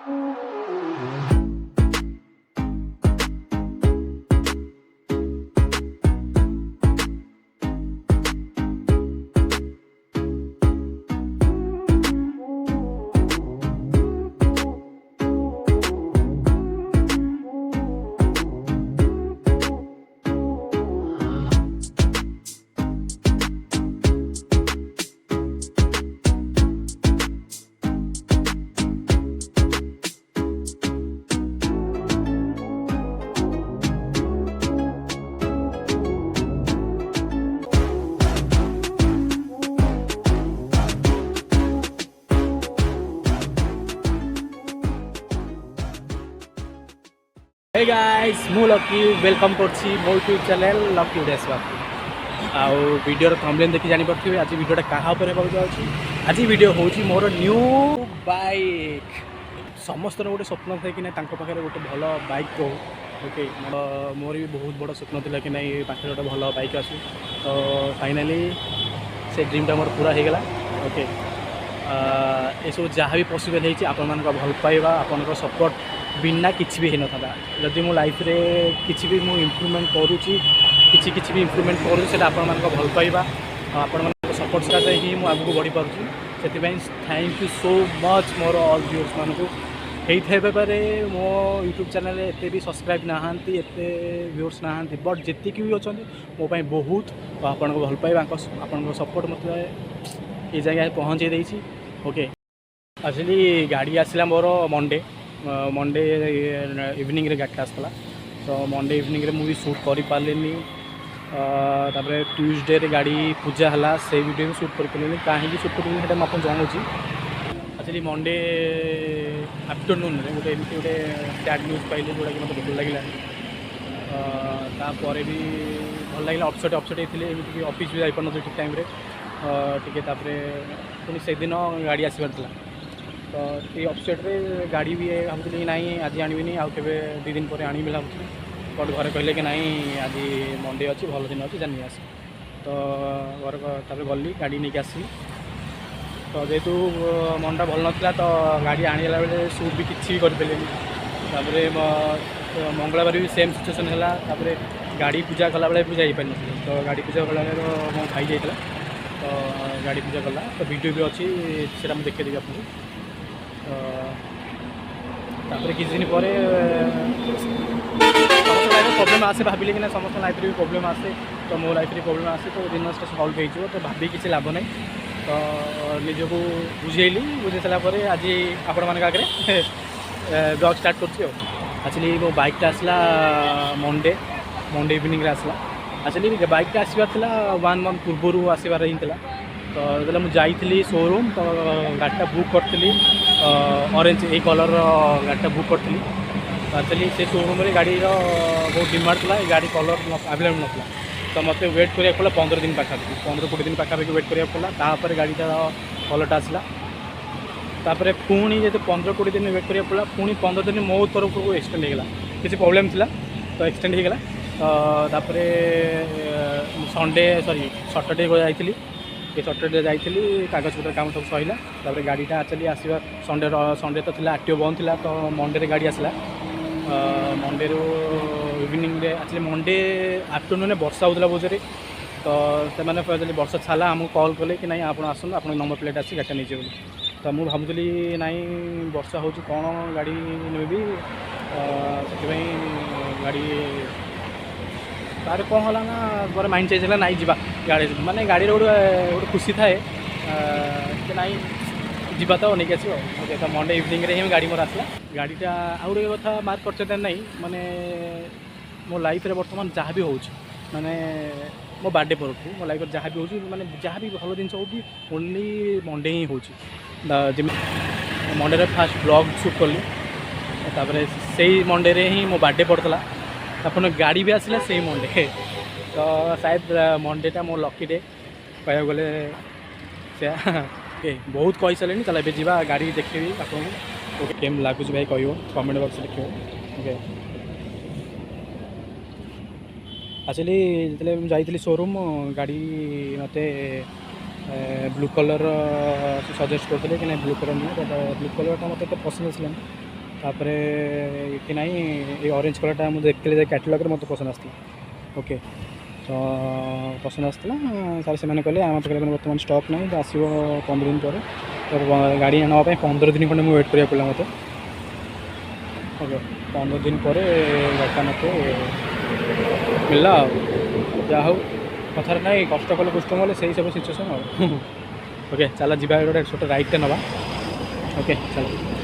Hey guys मु lucky welcome करछि मो यूट्यूब चैनल लकी ओडिशा आउ वीडियो थंबनेल देखि जानि परथिबे आज वीडियोटा काहा ऊपर हेबाक जाउछि। आज वीडियो होछि मोर न्यू बाइक। समस्त गोटे स्वप्न थाए कि ना तांको पाखरे गोटे भल बाइक हो। ओके मोर भी बहुत बड़ स्वप्न थिला कि नहीं पाखरे गोटे भल बाइक आसु तो फाइनाली से ड्रीमटा मोर पूरा हो गला। ओके ये सब जहाँ भी पॉसिबल होती आपण मान भल पाइबा आपण सपोर्ट बिना किसी भी होना था। जदि मो लाइफ रे किसी भी मु इम्प्रूवमेंट करुँची किसी भी इम्प्रूवमेंट करूँ से आपण मान भल पाइबा आपण मान सपोर्ट सकाशे ही मुझे आगू बढ़ी पार्टी। से thank you so much more all viewers मानक होते मो यूट्यूब चैनल एत भी सब्सक्राइब नहांती एते व्यूअर्स नहांती बट जी भी अच्छा मो बहुत आपण भल पाइबा आपण सपोर्ट मतलब ये जगह पहुँचे देती। ओके एक्चुअली गाड़ी आसला मोर मंडे इवनिंग रे गाड़ी आसला तो मंडे इवनिंग रे मुझे शूट कर पार्ली। तापर ट्यूसडे रे गाड़ी पूजा है से वीडियो भी शूट कर पार्ली कहीं शूट कर मुझे जनाऊँ। एक्चुअली मंडे आफ्टरनून रे गोटे एमती गोटे सैड न्यूज पाइली जोटा कि मतलब भल लगे तापर भी भल लगे अपसेट होते एमती ऑफिस भी जापार ठीक टाइम टे पुणी से दिन गाड़ी आसबार तो ये अपसेट्रे गाड़ी भी भावुली कि नाई आज आनबी आउ के 2 दिन पर आनी भावुली बट घर कहले कि नाई आज मंडे अच्छी भल दिन अच्छी जानी आस तो घर तापर गली गाड़ी नहीं आसली तो जेहेतु मनटा भल नाला तो गाड़ी आनीला बेले शूट भी किसी भी करें। मंगलवार भी सेम सिचुएसन है गाड़ी पूजा कला बेले भी जापार तो गाड़ी पूजा कला मो भाई जाता तो गाड़ी पूजा कला तो वीडियो भी अच्छी से देखेदेवी आपको। तापर किसी दिन पर समस्त लाइफ प्रॉब्लम आसे भाविले कि समस्त लाइफ भी प्रॉब्लम आसे तो मो लाइफ प्रॉब्लम आसे तो दिन सल्व हो तो भाभी किसी लाभ ना तो निजको बुझेली बुझे सारापर आज आपण मान आगे ब्लॉग स्टार्ट कर। एक्चुअली मो बाइकटा आसला मंडे इवनिंग आसला। एक्चुअली बाइकटा आसबार 1 मंथ पूर्व आसबार ही तो जो मुझे शोरूम तो गाड़ीटा बुक करी ऑरेंज ए कलर गाड़ीटा बुक करी तो एक्चुअली से शोरूम में गाड़ी बहुत डिमांड था गाड़ी कलर अवेलेबल नाला तो मत वेट करा पड़ा 15 दिन पाखापाखि 15-20 दिन पाखापाखि वेट करा पड़ा तापर गाड़ीटार कलरटा आसला तापर पुणी जो 15-20 दिन वेट करा पड़ा पुणी 15 दिन मो तरफ को एक्सटेंड होगा किसी प्रॉब्लम थी तो एक्सटेंड होगा तापर संडे सॉरी सैटरडे को जाइली ये सैटरडे जाइली कागज पत्र काम सब सहीला तापर गाड़ीटा एक्चुअली आसवा संडे तो थी आरटीओ बंद थी तो मंडे गाड़ी आसला Monday evening actually Monday afternoon वर्षा होता बहुत जोरे तो से वर्षा छाला आमको कॉल कले कि आप आसुन आप नंबर प्लेट आसी गाड़ी नहीं बोली तो मुझे भावुली नाई वर्षा हो कौन गाड़ी नेबी से गाड़ी तार कौन है ना गोटे माइंड चेंज है नाई जा गाड़ी माने गाड़ी गोटे खुशी थाए कि नाई जीवा तो नहीं आसो। ओके तो मंडे इवनिंग रे ही गाड़ी मोर आसला गाड़ीटा आउ गोटे कथा मार्क कर नहीं माने मो लाइफ रे बर्तमान जहाँ भी हो माने मो बर्थडे पर मो लाइफ जहाँ भी हो माने जहाँ भी भल जिन हो ओनली मंडे ही हो मंडे फास्ट ब्लॉग शूट कली तापर से मंडे रे ही मो बर्थडे पड़ता अपन गाड़ी भी आसला से मंडे तो शायद मंडेटा मो लकी डे कह गले से बहुत कही सारे चल ए जा गाड़ी देखी आपको केम लगुच भाई कह कमेंट बॉक्स लिख। ओके एक्चुअली जो जाइली शोरूम गाड़ी मत ब्लू कलर सजेस्ट करते कि ब्लू कलर नहीं बट ब्लू कलर मत पसंद आसलानी तापर कि ना ये ऑरेंज कलरटा मुझे देखते कैटलॉग मत पसंद आसला ओके तो पसंद आसला सारे से कहले आम पाखे बर्तमान स्टॉक ना तो आसो 15 दिन पर तो गाड़ी आनापी 15 दिन खंडे मुझे वेट करा पड़ा मत ओके 15 दिन पर गाड़ीटा मत मिलला जा हो कथार ना कष्ट कले पुष्ट कले से सब सिचुएसन ओके चला जी गोटे छोट राइडटे नवा ओके चलो